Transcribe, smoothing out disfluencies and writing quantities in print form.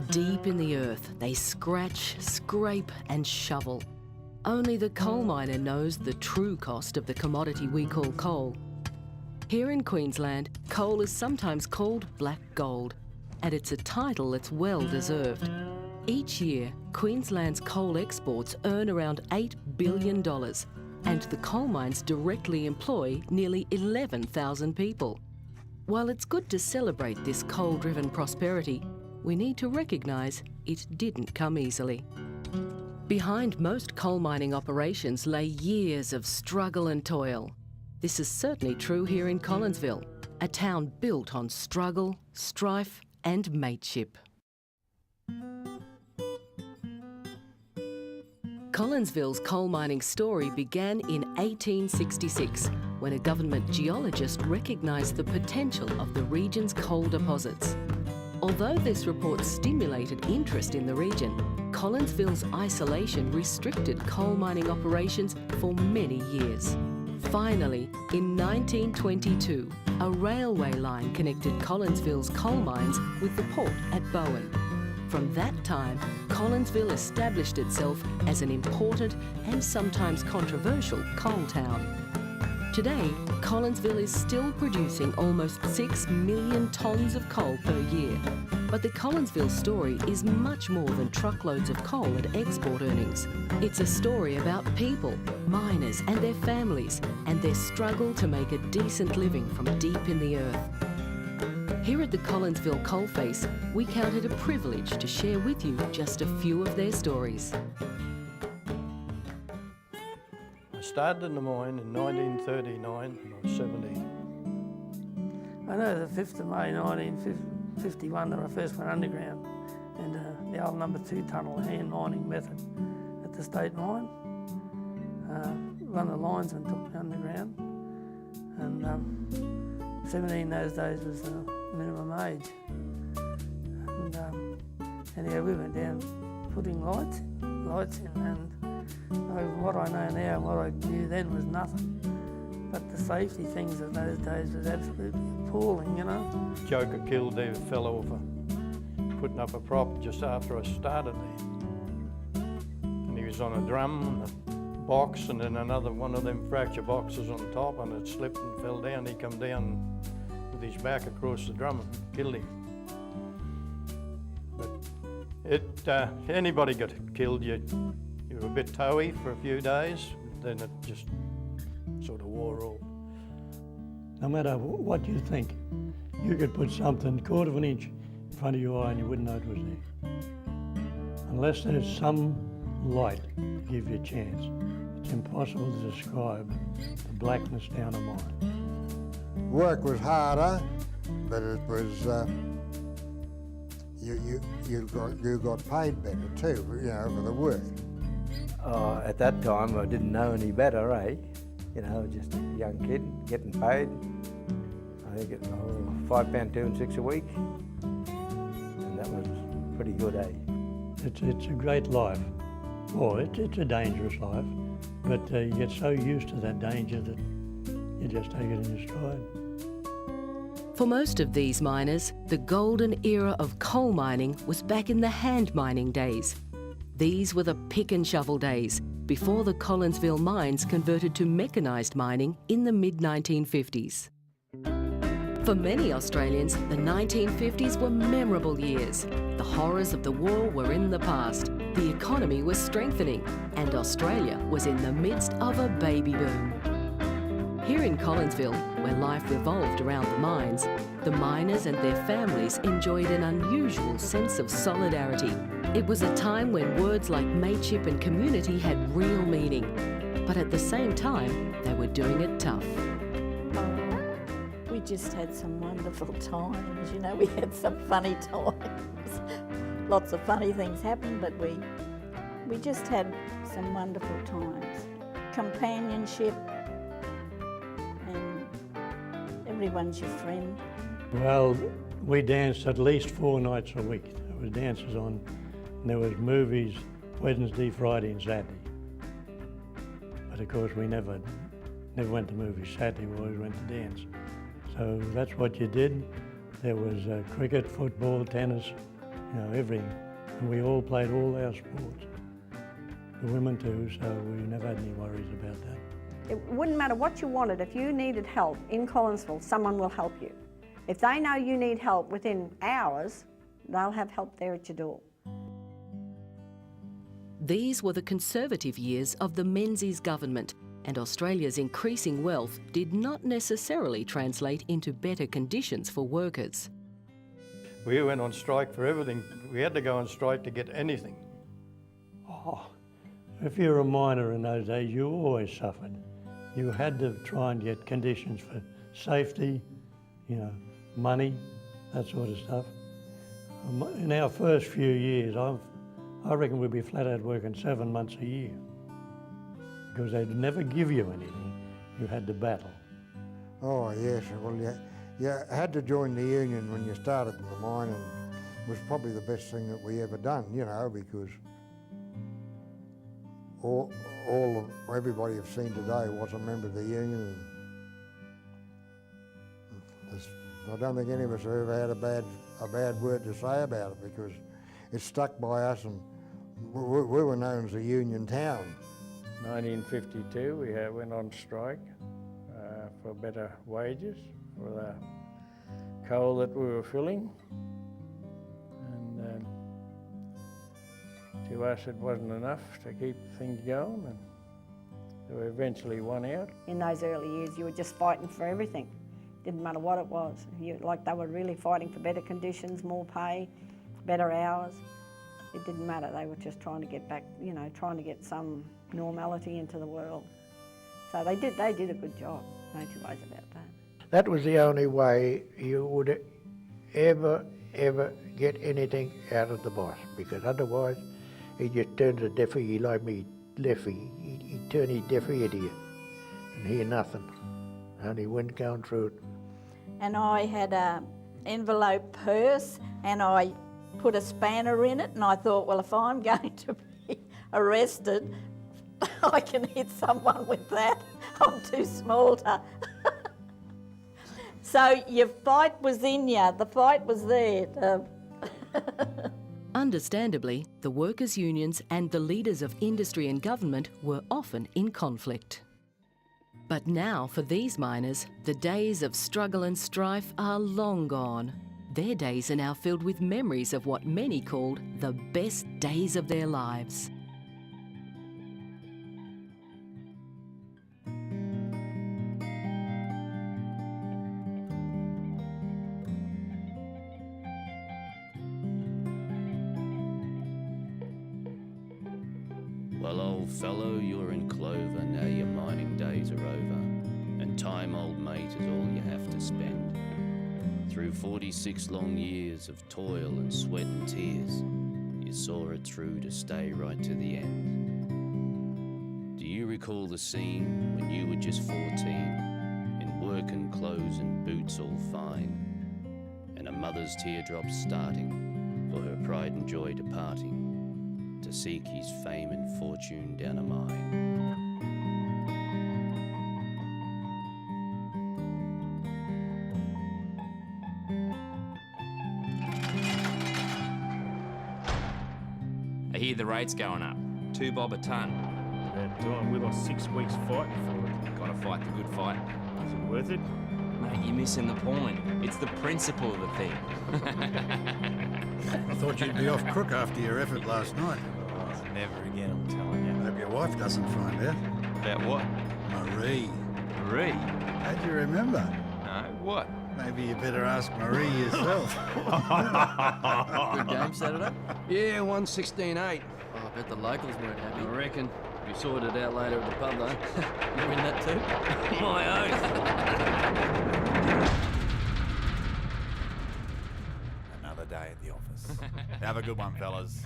Deep in the earth, they scratch, scrape and shovel. Only the coal miner knows the true cost of the commodity we call coal. Here in Queensland, coal is sometimes called black gold, and it's a title that's well deserved. Each year, Queensland's coal exports earn around $8 billion, and the coal mines directly employ nearly 11,000 people. While it's good to celebrate this coal-driven prosperity, we need to recognise it didn't come easily. Behind most coal mining operations lay years of struggle and toil. This is certainly true here in Collinsville, a town built on struggle, strife and mateship. Collinsville's coal mining story began in 1866, when a government geologist recognised the potential of the region's coal deposits. Although this report stimulated interest in the region, Collinsville's isolation restricted coal mining operations for many years. Finally, in 1922, a railway line connected Collinsville's coal mines with the port at Bowen. From that time, Collinsville established itself as an important and sometimes controversial coal town. Today, Collinsville is still producing almost 6 million tonnes of coal per year. But the Collinsville story is much more than truckloads of coal and export earnings. It's a story about people, miners and their families, and their struggle to make a decent living from deep in the earth. Here at the Collinsville Coalface, we count it a privilege to share with you just a few of their stories. I started in the mine in 1939 and I was 17. I know the 5th of May 1951 that I first went underground, and the old number 2 tunnel hand mining method at the state mine. One of the linesmen took me underground, and 17 those days was the minimum age. And anyhow, we went down putting lights in, and what I know now and what I knew then was nothing. But the safety things of those days was absolutely appalling, you know. Joker killed a fellow for putting up a prop just after I started there. And he was on a drum and a box, and then another one of them fracture boxes on top, and it slipped and fell down. He come down with his back across the drum and killed him. But anybody got killed, you were a bit toey for a few days, then it just sort of wore off. No matter what you think, you could put something 1/4 of an inch in front of your eye and you wouldn't know it was there. Unless there's some light to give you a chance, it's impossible to describe the blackness down a mine. Work was harder, but it was, you got paid better too, you know, for the work. At that time, I didn't know any better, eh? You know, just a young kid getting paid. I think it was £5 2 and 6 a week, and that was pretty good, eh? It's a great life. Oh, it's a dangerous life, but you get so used to that danger that you just take it in your stride. For most of these miners, the golden era of coal mining was back in the hand mining days. These were the pick and shovel days, before the Collinsville mines converted to mechanised mining in the mid-1950s. For many Australians, the 1950s were memorable years. The horrors of the war were in the past, the economy was strengthening, and Australia was in the midst of a baby boom. Here in Collinsville, where life revolved around the mines, the miners and their families enjoyed an unusual sense of solidarity. It was a time when words like mateship and community had real meaning, but at the same time, they were doing it tough. We just had some wonderful times, you know, we had some funny times. Lots of funny things happened, but we just had some wonderful times. Companionship, and everyone's your friend. Well, we danced at least 4 nights a week. There was dances on, and there was movies Wednesday, Friday and Saturday. But of course we never went to movies Saturday, we always went to dance. So that's what you did. There was cricket, football, tennis, you know, everything. And we all played all our sports. The women too, so we never had any worries about that. It wouldn't matter what you wanted. If you needed help in Collinsville, someone will help you. If they know you need help within hours, they'll have help there at your door. These were the conservative years of the Menzies government, and Australia's increasing wealth did not necessarily translate into better conditions for workers. We went on strike for everything. We had to go on strike to get anything. Oh, if you're a miner in those days, you always suffered. You had to try and get conditions for safety, you know, money, that sort of stuff. In our first few years, I reckon we'd be flat out working 7 months a year because they'd never give you anything. You had to battle. Oh yes, well you had to join the union when you started in the mine, and it was probably the best thing that we ever done, you know, because everybody you've seen today was a member of the union. And I don't think any of us have ever had a bad word to say about it, because it stuck by us, and we were known as a union town. 1952 we went on strike for better wages for the coal that we were filling, and to us it wasn't enough to keep things going, and so we eventually won out. In those early years, you were just fighting for everything. Didn't matter what it was. Like they were really fighting for better conditions, more pay, better hours. It didn't matter. They were just trying to get back, you know, trying to get some normality into the world. So they did a good job. No two ways about that. That was the only way you would ever get anything out of the boss, because otherwise he just turns a deaf ear like me, Leffy. He'd turn his deaf ear to you and hear nothing, and he wouldn't go through it. And I had an envelope purse, and I put a spanner in it, and I thought, well, if I'm going to be arrested, I can hit someone with that. I'm too small to... So your fight was in you, the fight was there. Understandably, the workers' unions and the leaders of industry and government were often in conflict. But now, for these miners, the days of struggle and strife are long gone. Their days are now filled with memories of what many called the best days of their lives. Well, old fellow, you're in clover, now your mining days are over, and time, old mate, is all you have to spend. Through 46 long years of toil and sweat and tears, you saw it through to stay right to the end. Do you recall the scene when you were just 14, in working clothes and boots all fine, and a mother's teardrops starting for her pride and joy departing, to seek his fame and fortune down a mine? I hear the rate's going up. $2 bob a ton. About time. We lost 6 weeks fighting for it. Gotta fight the good fight. Is it worth it? Mate, you're missing the point. It's the principle of the thing. I thought you'd be off crook after your effort last night. Oh, never again, I'm telling you. Hope your wife doesn't find out. About what? Marie. Marie? How'd you remember? No, what? Maybe you better ask Marie yourself. Good game Saturday? Yeah, 116.8. Oh, I bet the locals weren't happy. I reckon. We sorted it out later at the pub though. You win that too? My oath. Another day at the office. Have a good one, fellas.